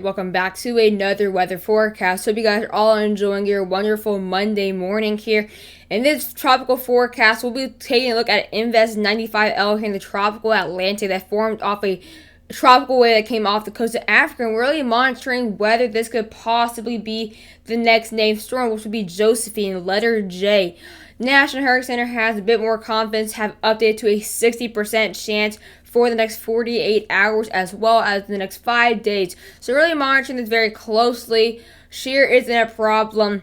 Welcome back to another weather forecast. Hope you guys are all enjoying your wonderful Monday morning here. In this tropical forecast, we'll be taking a look at Invest 95L here in the tropical Atlantic that formed off a tropical wave that came off the coast of Africa, and we're really monitoring whether this could possibly be the next named storm, which would be Josephine, letter J. National Hurricane Center has a bit more confidence, have updated to a 60% chance for the next 48 hours as well as the next 5 days. So really monitoring this very closely. Shear isn't a problem.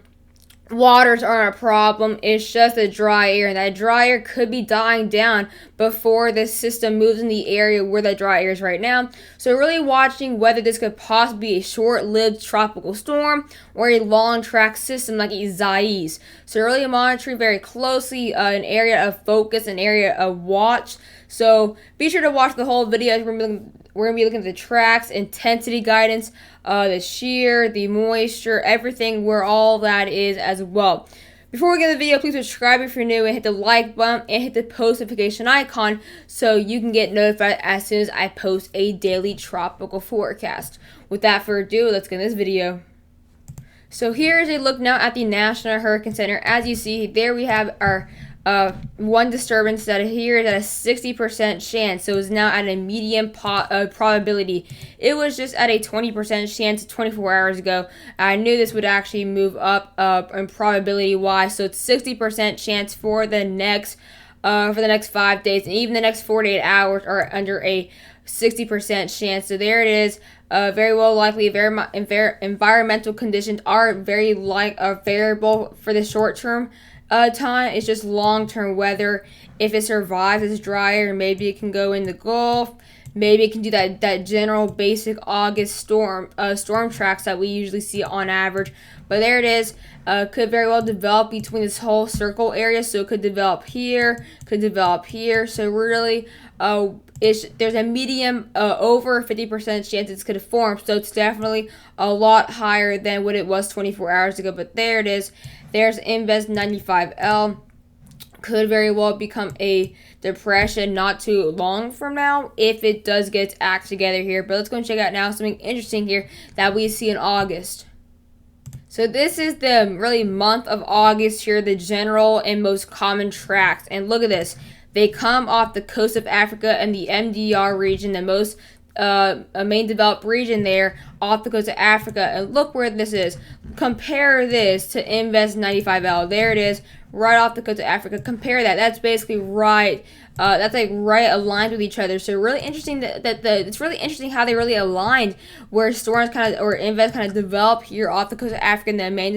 Waters aren't a problem. It's just the dry air, and that dry air could be dying down before this system moves in the area where that dry air is right now. So really watching whether this could possibly be a short-lived tropical storm or a long-track system like Isaias. So really monitoring very closely an area of focus, an area of watch. So be sure to watch the whole video. We're going to be looking at the tracks, intensity guidance, the shear, the moisture, everything where all that is as well. Before we get to the video, please subscribe if you're new and hit the like button and hit the post notification icon so you can get notified as soon as I post a daily tropical forecast. Without further ado, let's get in this video. So here is a look now at the National Hurricane Center. As you see, there we have our one disturbance that here is at a 60% chance, so it's now at a medium probability. It was just at a 20% chance 24 hours ago. I knew this would actually move up in probability wise, so it's 60% chance for the next 5 days, and even the next 48 hours are under a 60% chance. So there it is. Very well likely. Environmental conditions are very variable for the short term time. It's just long-term weather. If it survives, it's drier. Maybe it can go in the Gulf. Maybe it can do that general basic August storm tracks that we usually see on average. But there it is. Could very well develop between this whole circle area. So it could develop here, could develop here. So really, there's a medium over 50% chance it's could form. So it's definitely a lot higher than what it was 24 hours ago. But there it is. There's Invest 95L. Could very well become a depression not too long from now if it does get its act together here. But let's go and check out now something interesting here that we see in August. So this is the really month of August here, the general and most common tracks. And look at this. They come off the coast of Africa and the MDR region, the most main developed region there off the coast of Africa. And look where this is. Compare this to Invest 95L. There it is, right off the coast of Africa. Compare that. That's basically right. That's like right aligned with each other. So really interesting it's really interesting how they really aligned, where storms or Invest kind of develop here off the coast of Africa in the main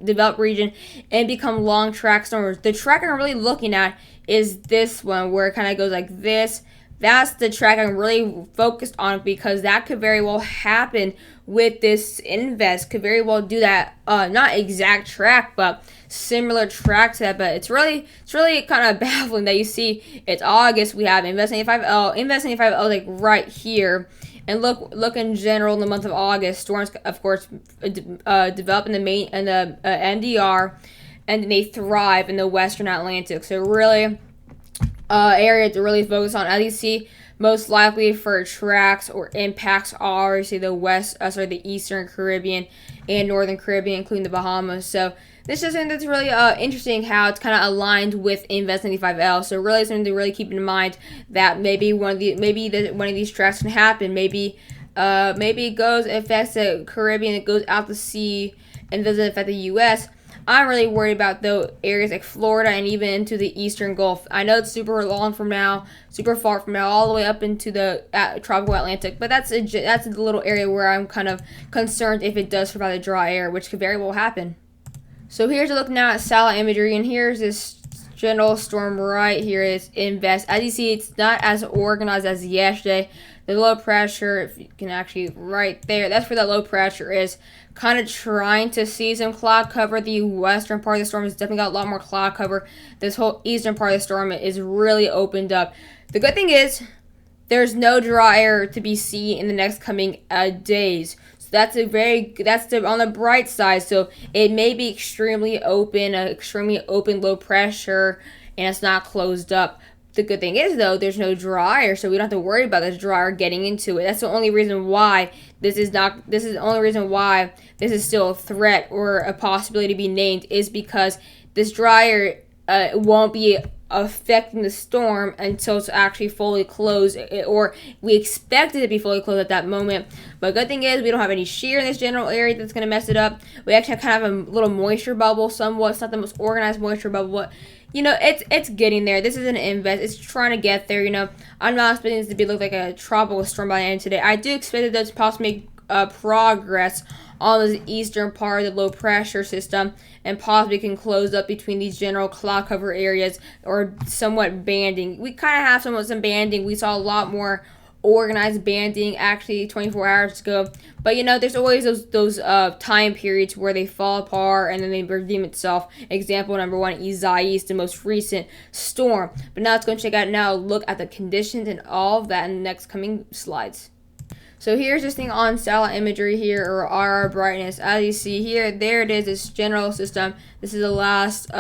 developed region and become long track storms. The track I'm really looking at is this one, where it kind of goes like this. That's the track I'm really focused on, because that could very well happen with this Invest. Could very well do that. Not exact track, but similar track to that. But it's really kind of baffling that you see it's August. We have Invest 95L. Invest 95L like right here. And look in general in the month of August, storms of course develop in the main and the NDR, and then they thrive in the Western Atlantic. So really, area to really focus on. As you see, most likely for tracks or impacts are obviously the Eastern Caribbean and Northern Caribbean, including the Bahamas. So this is something that's really interesting, how it's kind of aligned with Invest 95L. So really something to really keep in mind, that maybe one of these tracks can happen. Maybe it affects the Caribbean, it goes out to sea and doesn't affect the U.S. I'm really worried about the areas like Florida and even into the Eastern Gulf. I know it's super far from now, all the way up into the tropical Atlantic. But that's a little area where I'm kind of concerned if it does survive the dry air, which could very well happen. So here's a look now at satellite imagery, and here's this general storm right here is Invest. As you see, it's not as organized as yesterday. The low pressure, if you can actually right there, that's where the low pressure is. Kind of trying to see some cloud cover. The western part of the storm has definitely got a lot more cloud cover. This whole eastern part of the storm is really opened up. The good thing is there's no dry air to be seen in the next coming days. So that's on the bright side. So it may be extremely open low pressure, and it's not closed up. The good thing is, though, there's no dryer, so we don't have to worry about this dryer getting into it. That's the only reason why this is the only reason why this is still a threat or a possibility to be named, is because this dryer won't be affecting the storm until it's actually fully closed, or we expect it to be fully closed at that moment. But good thing is we don't have any shear in this general area that's going to mess it up. We actually have kind of a little moisture bubble somewhat. It's not the most organized moisture bubble, but you know, it's getting there. This is an invest. It's trying to get there. You know, I'm not expecting this to look like a tropical storm by the end today. I do expect it to possibly make progress on the eastern part of the low pressure system, and possibly can close up between these general cloud cover areas, or somewhat banding. We kind of have some banding. We saw a lot more organized banding actually 24 hours ago, but you know, there's always those time periods where they fall apart and then they redeem itself. Example number one, Isaias, the most recent storm. But now let's go and check out now, look at the conditions and all of that in the next coming slides. So here's this thing on satellite imagery here, or RR brightness. As you see here, there it is, this general system. This is the last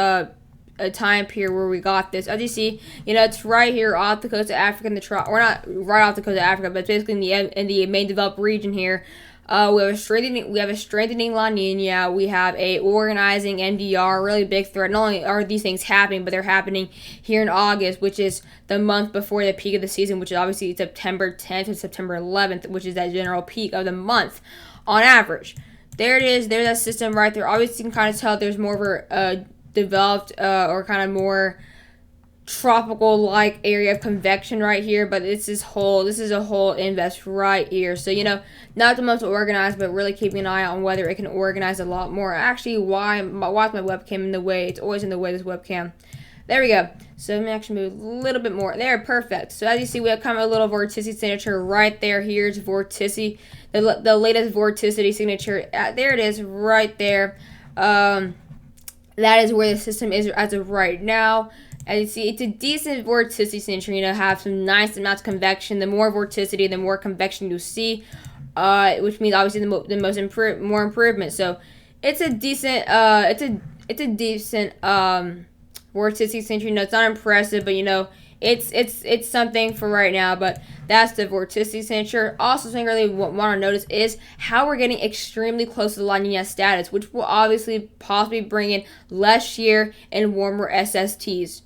time period where we got this. As you see, you know, it's right here off the coast of Africa in the we're not right off the coast of Africa, but it's basically in the main developed region here. We have a strengthening La Niña. We have a organizing MDR, really big threat. Not only are these things happening, but they're happening here in August, which is the month before the peak of the season, which is obviously September 10th and September 11th, which is that general peak of the month on average. There it is. There's that system right there. Obviously, you can kind of tell there's more of a developed or kind of more tropical-like area of convection right here, but this is a whole invest right here. So you know, not the most organized, but really keeping an eye on whether it can organize a lot more. Actually, why is my webcam in the way? It's always in the way, this webcam. There we go. So let me actually move a little bit more. There, perfect. So as you see, we have kind of a little vorticity signature right there. Here's vorticity, the latest vorticity signature. There it is, right there. That is where the system is as of right now. As you see, it's a decent vorticity signature. You know, have some nice amounts of convection. The more vorticity, the more convection you see, which means obviously more improvement. So it's a decent vorticity signature. You know, it's not impressive, but you know, it's something for right now. But that's the vorticity signature. Also, something I really want to notice is how we're getting extremely close to the La Niña status, which will obviously possibly bring in less shear and warmer SSTs.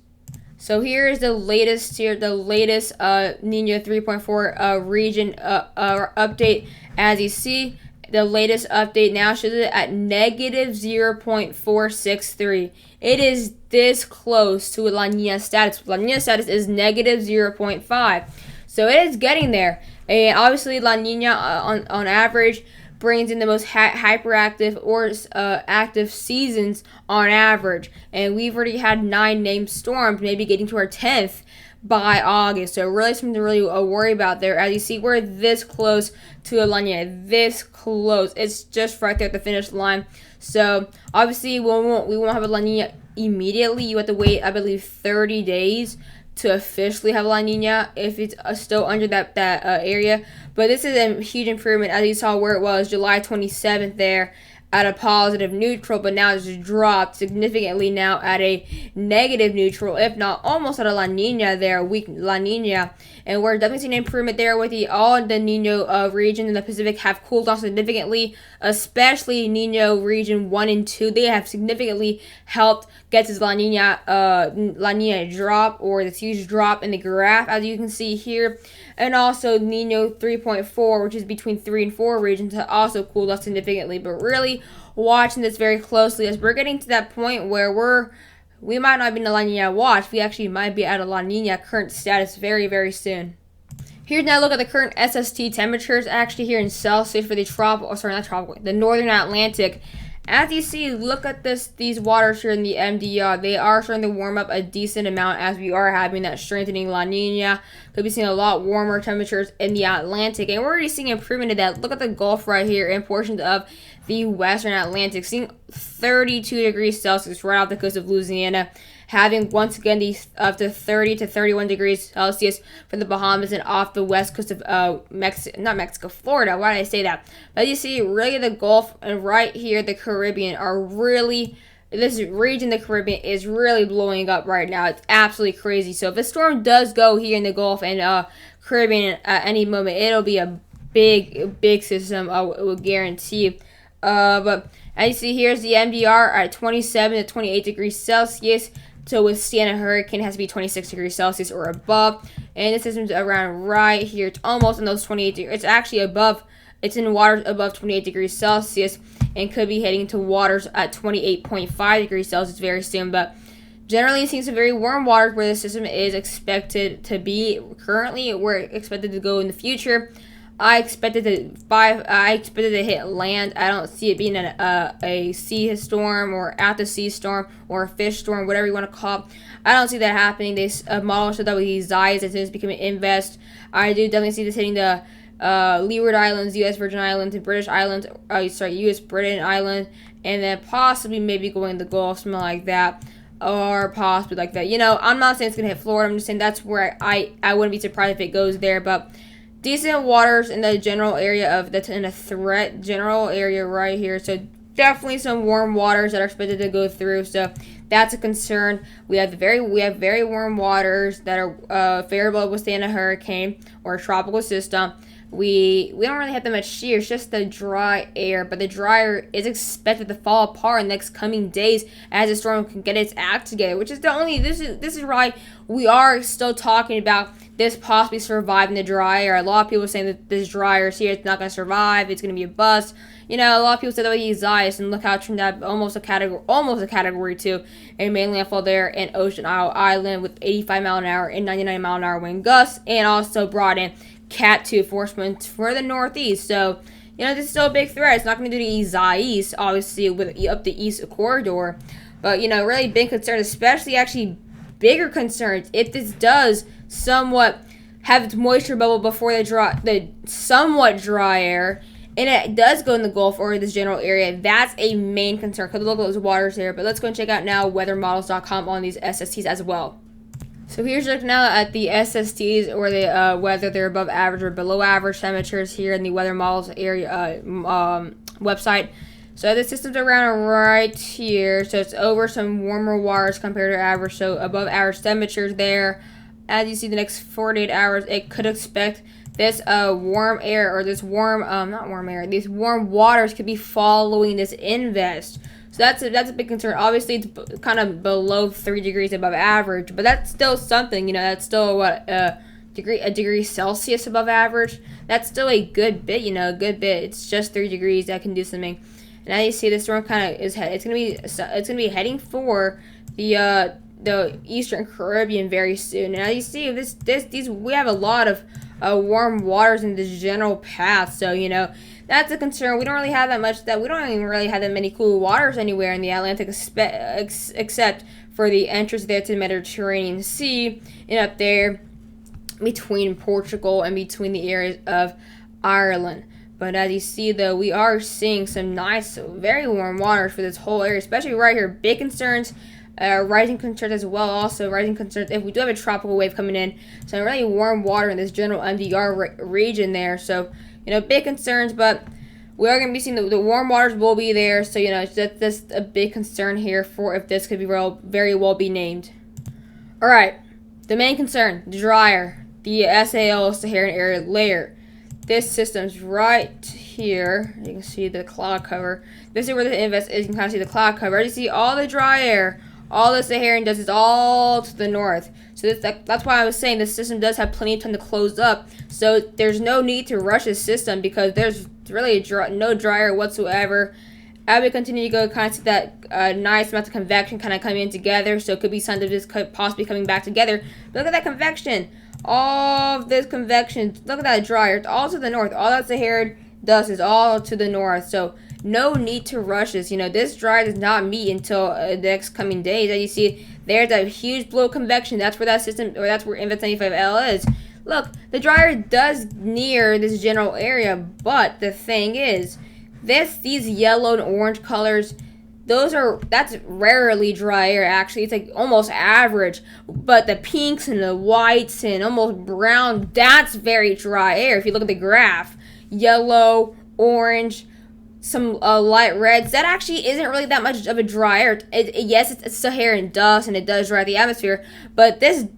So here is the latest Niña 3.4 region update. As you see, the latest update now shows it at negative 0.463. It is this close to La Niña status. La Niña status is negative 0.5. So it is getting there. And obviously, La Niña on average brings in the most hyperactive or active seasons on average. And we've already had 9 named storms, maybe getting to our 10th by August. So really something to really worry about there. As you see, we're this close to a La Niña. This close. It's just right there at the finish line. So obviously, we won't have a La Niña immediately. You have to wait, I believe, 30 days to officially have La Niña if it's still under that area. But this is a huge improvement, as you saw where it was July 27th there at a positive neutral, but now it's dropped significantly now at a negative neutral, if not almost at a La Niña there, weak La Niña. And we're definitely seeing an improvement there with all the Niño region in the Pacific have cooled off significantly, especially Niño region 1 and 2. They have significantly helped get this La Niña drop, or this huge drop in the graph, as you can see here. And also Niño 3.4, which is between 3 and 4 regions, have also cooled off significantly. But really watching this very closely, as we're getting to that point where we might not be in a La Niña watch. We actually might be at a La Niña current status very, very soon. Here's now a look at the current SST temperatures actually here in Celsius for the northern Atlantic. As you see, look at these waters here in the MDR. They are starting to warm up a decent amount as we are having that strengthening La Niña. Could be seeing a lot warmer temperatures in the Atlantic, and we're already seeing improvement in that. Look at the Gulf right here and portions of the western Atlantic, seeing 32 degrees Celsius right off the coast of Louisiana, having once again these up to 30 to 31 degrees Celsius for the Bahamas and off the west coast of Florida. Why did I say that? But you see, really the Gulf and right here the Caribbean are really this region, the Caribbean, is really blowing up right now. It's absolutely crazy. So if a storm does go here in the Gulf and Caribbean at any moment, it'll be a big system. I will guarantee. But as you see, here's the MDR at 27 to 28 degrees Celsius. To withstand a hurricane, it has to be 26 degrees Celsius or above. And the system's around right here. It's almost in those 28 degrees. It's actually above. It's in waters above 28 degrees Celsius and could be heading to waters at 28.5 degrees Celsius very soon. But generally, seeing some very warm waters where the system is expected to be currently. We're expected to go in the future. I expected to hit land. I don't see it being a sea storm or at the sea storm or a fish storm, whatever you want to call it. I don't see that happening. This model showed that with these eyes as soon as becoming invest. I do definitely see this hitting the Leeward Islands, U.S. Virgin Islands, and British Islands. U.S. Britain Island, and then possibly maybe going to the Gulf, something like that, or possibly like that. You know, I'm not saying it's gonna hit Florida. I'm just saying that's where I wouldn't be surprised if it goes there, but. Decent waters in the general area of that's in a threat general area right here. So definitely some warm waters that are expected to go through. So that's a concern. We have very warm waters that are favorable to withstand a hurricane or a tropical system. We don't really have that much shear. It's just the dry air, but the dry air is expected to fall apart in the next coming days as the storm can get its act together. Which is the only this is why we are still talking about this possibly surviving the dry air. A lot of people are saying that this dry air here it's not going to survive. It's going to be a bust. You know, a lot of people said that he's ice, and look how it turned out almost a category 2 in mainland landfall there in Ocean Island with 85 mile an hour and 99 mile an hour wind gusts, and also brought in Cat 2 force winds for the northeast. So, you know, this is still a big threat. It's not going to do the east, obviously, with up the east corridor. But, you know, really big concern, especially actually bigger concerns, if this does somewhat have its moisture bubble before the somewhat dry air, and it does go in the Gulf or this general area, that's a main concern. Because look at those waters there. But let's go and check out now weathermodels.com on these SSTs as well. So here's looking now at the SSTs or the whether they're above average or below average temperatures here in the weather models area website. So the system's around right here. So it's over some warmer waters compared to average. So above average temperatures there. As you see, the next 48 hours, it could expect this warm air or this warm, not warm air, these warm waters could be following this invest. So that's a big concern. Obviously, it's kind of below 3 degrees above average, but that's still something. You know, that's still what a degree Celsius above average. That's still a good bit. You know, a good bit. It's just 3 degrees that can do something. And now you see the storm kind of is it's gonna be heading for the Eastern Caribbean very soon. And now you see these we have a lot of warm waters in this general path. So you know. That's a concern. We don't really have that much. We don't even really have that many cool waters anywhere in the Atlantic, except for the entrance there to the Mediterranean Sea and up there between Portugal and between the areas of Ireland. But as you see, though, we are seeing some nice, very warm waters for this whole area, especially right here. Big concerns. Rising concerns as well. Also, rising concerns if we do have a tropical wave coming in. Some really warm water in this general MDR region there. So. You know, big concerns, but we are going to be seeing the warm waters will be there. So, you know, that's a big concern here for if this could be very well be named. All right, the main concern, the dryer, the SAL, Saharan area layer. This system's right here. You can see the cloud cover. This is where the invest is. You can kind of see the cloud cover. You see all the dry air. All the Saharan does is all to the north. So that's why I was saying this system does have plenty of time to close up. So there's no need to rush this system because there's really no dryer whatsoever. As we continue to go, kind of see that nice amount of convection kind of coming in together. So it could be something just possibly coming back together. But look at that convection. All of this convection. Look at that dryer. It's all to the north. All that Saharan dust is all to the north. So no need to rush this. You know, this dryer does not meet until the next coming days. As you see, there's a huge blow convection. That's where that system, or that's where Invest 95L is. Look, the dryer does near this general area, but the thing is, these yellow and orange colors, that's rarely dry air. Actually, it's like almost average. But the pinks and the whites and almost brown, that's very dry air. If you look at the graph, yellow, orange. some light reds. That actually isn't really that much of a dry air. Yes, it's Saharan dust and it does dry the atmosphere, but this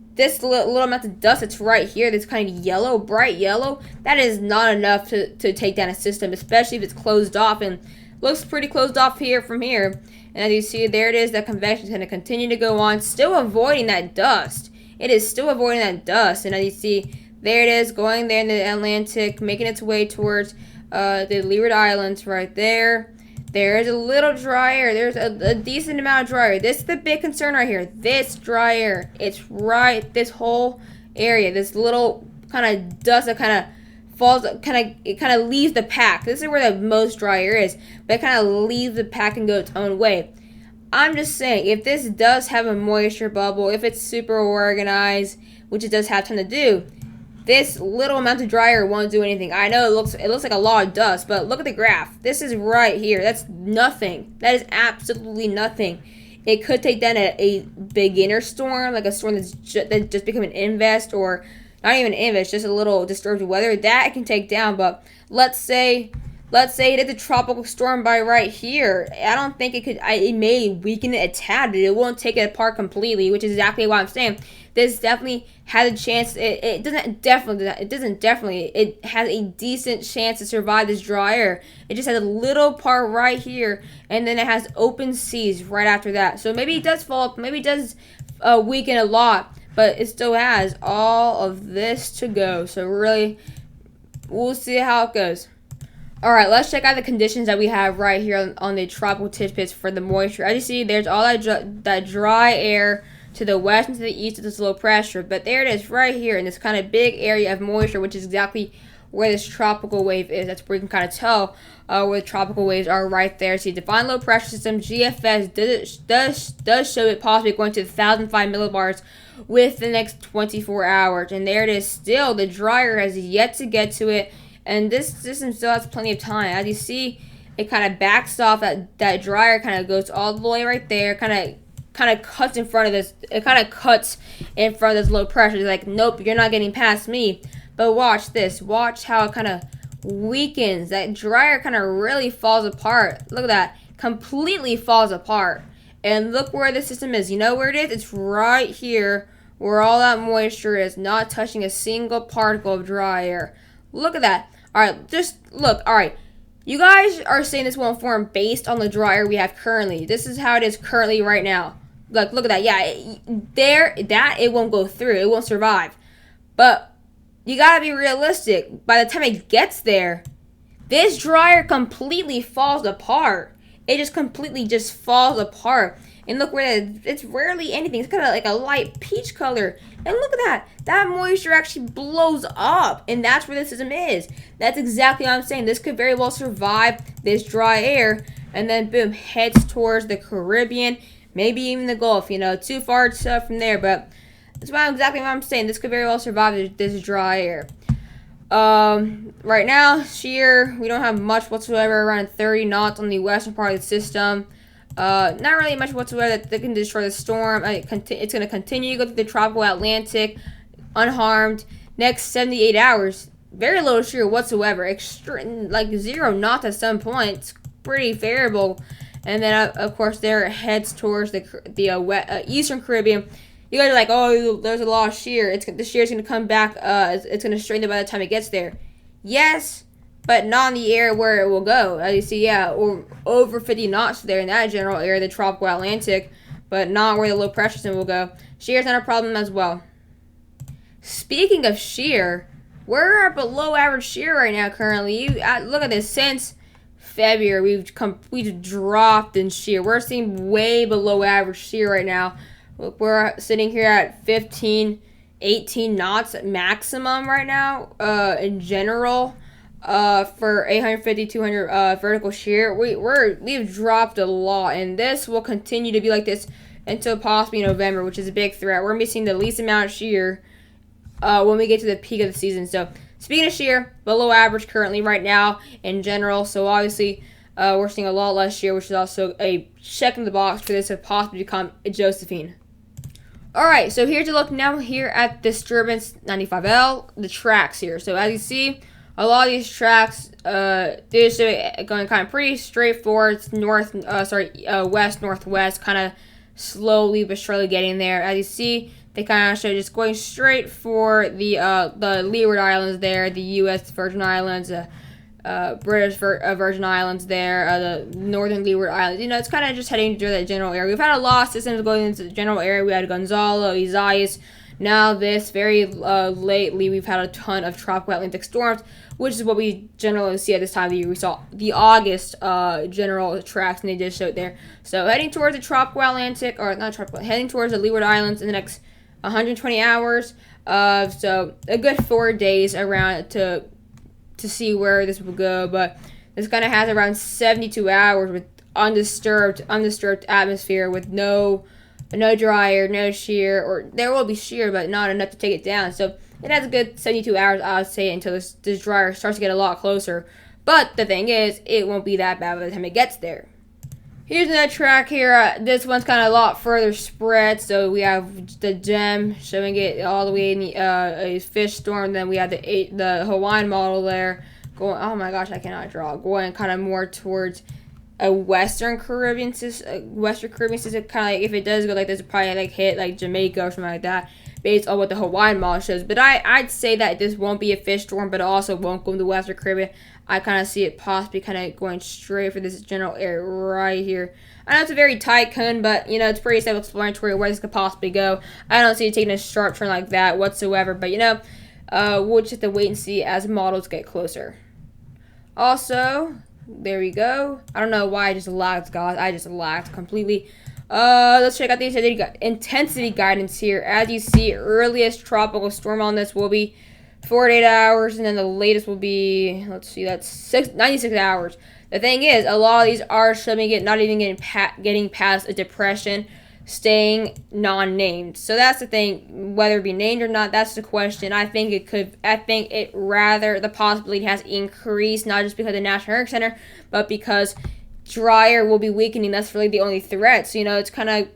little amount of dust that's right here, this kind of yellow, bright yellow, that is not enough to take down a system, especially if it's closed off, and looks pretty closed off here from here. And as you see, there it is, that convection is going to continue to go on, still avoiding that dust. It is still avoiding that dust, and as you see, there it is, going there in the Atlantic, making its way towards the Leeward Islands right there. There's a little dry air. There's a decent amount of dry air. This is the big concern right here. This dry air. It's right, this whole area. This little kind of dust that kind of falls, it kind of leaves the pack. This is where the most dry air is. But it kind of leaves the pack and goes its own way. I'm just saying, if this does have a moisture bubble, if it's super organized, which it does have time to do, this little amount of dry air won't do anything. I know it looks like a lot of dust, but look at the graph. This is right here. That's nothing. That is absolutely nothing. It could take down a beginner storm, like a storm that's just become an invest, or not even an invest, just a little disturbed weather. That it can take down, but let's say it is a tropical storm by right here. I don't think it could. It may weaken it a tad, but it won't take it apart completely, which is exactly what I'm saying. This definitely has a chance. It has a decent chance to survive this dry air. It just has a little part right here, and then it has open seas right after that. So maybe it does fall up. Maybe it does weaken a lot, but it still has all of this to go. So really, we'll see how it goes. Alright, let's check out the conditions that we have right here on the tropical tidbits for the moisture. As you see, there's all that dry air to the west and to the east of this low pressure. But there it is right here in this kind of big area of moisture, which is exactly where this tropical wave is. That's where you can kind of tell where the tropical waves are right there. See, defined low pressure system, GFS, does show it possibly going to 1,005 millibars with the next 24 hours. And there it is still. The dry air has yet to get to it. And this system still has plenty of time. As you see, it kind of backs off. That dryer kind of goes all the way right there. Kind of cuts in front of this. It kind of cuts in front of this low pressure. It's like, nope, you're not getting past me. But watch this. Watch how it kind of weakens. That dryer kind of really falls apart. Look at that. Completely falls apart. And look where the system is. You know where it is? It's right here where all that moisture is. Not touching a single particle of dry air. Look at that. Alright, just look. Alright, you guys are saying this won't form based on the dry air we have currently. This is how it is currently right now. Look at that. Yeah, it won't go through. It won't survive. But you gotta be realistic. By the time it gets there, this dry air completely falls apart. It just completely falls apart. And look where it's rarely anything. It's kind of like a light peach color. And look at that. That moisture actually blows up. And that's where the system is. That's exactly what I'm saying. This could very well survive this dry air. And then, boom, heads towards the Caribbean. Maybe even the Gulf. You know, too far from there. But that's exactly what I'm saying. This could very well survive this dry air. Right now, shear, we don't have much whatsoever. Around 30 knots on the western part of the system. Not really much whatsoever that can destroy the storm. It's going to continue to go through the tropical Atlantic unharmed. Next 78 hours, very little shear whatsoever. Like 0 knots at some point. It's pretty variable. And then, of course, there it heads towards the eastern Caribbean. You guys are like, oh, there's a lot of shear. The shear is going to come back. It's going to straighten it by the time it gets there. Yes. But not in the area where it will go. As you see, yeah, or over 50 knots there in that general area, the tropical Atlantic, but not where the low pressure system will go. Shear is not a problem as well. Speaking of shear, we're at below average shear right now currently. Look at this. Since February, we've dropped in shear. We're seeing way below average shear right now. Look, we're sitting here at 15, 18 knots maximum right now in general. For 850, 200 vertical shear, we've dropped a lot, and this will continue to be like this until possibly November, which is a big threat. We're gonna be seeing the least amount of shear when we get to the peak of the season. So speaking of shear, below average currently right now in general. So obviously we're seeing a lot less shear, which is also a check in the box for this to possibly become a Josephine. Alright, so here's a look now here at disturbance 95L, the tracks here. So as you see, A lot of these tracks, they're just going kind of pretty straightforward. It's west northwest, kind of slowly but surely getting there. As you see, they kind of show just going straight for the Leeward Islands there, the U.S. Virgin Islands, British Virgin Islands there, the Northern Leeward Islands. You know, it's kind of just heading to that general area. We've had a lot of systems going into the general area. We had Gonzalo, Isaias. Now this, very lately, we've had a ton of tropical Atlantic storms, which is what we generally see at this time of the year. We saw the August general tracks, and they just showed there. So heading towards the tropical Atlantic, or not tropical, heading towards the Leeward Islands in the next 120 hours. So a good 4 days around to see where this will go. But this kind of has around 72 hours with undisturbed atmosphere with no dryer, no shear, or there will be shear, but not enough to take it down. So it has a good 72 hours, I would say, until this dryer starts to get a lot closer. But the thing is, it won't be that bad by the time it gets there. Here's another track here. This one's kind of a lot further spread. So we have the gem showing it all the way in the a fish storm. Then we have the Hawaiian model there going. Oh my gosh, I cannot draw. Going kind of more towards a Western Caribbean system. Kind of like if it does go like this, it probably like hit like Jamaica or something like that, based on what the Hawaiian model shows. But I'd say that this won't be a fish storm, but it also won't go into the Western Caribbean. I kind of see it possibly kind of going straight for this general area right here. I know it's a very tight cone, but, you know, it's pretty self-explanatory where this could possibly go. I don't see it taking a sharp turn like that whatsoever, but, you know, we'll just have to wait and see as models get closer. Also, there we go. I don't know why I just lagged, guys. I just lagged completely. Let's check out the intensity guidance here. As you see, earliest tropical storm on this will be 48 hours, and then the latest will be, let's see, that's 96 hours. The thing is, a lot of these are showing it not even getting past a depression, staying non-named. So that's the thing, whether it be named or not, that's the question. I think the possibility has increased, not just because of the National Hurricane Center, but because dryer will be weakening. That's really the only threat. So, you know, it's kind of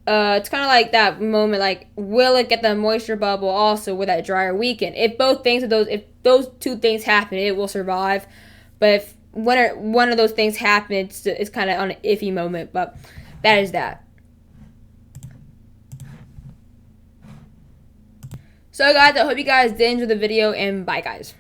like that moment, like, will it get the moisture bubble also with that dryer weaken? If those two things happen, it will survive. But if one of those things happen, it's kind of on an iffy moment. But that is that. So guys, I hope you guys did enjoy the video, and bye guys.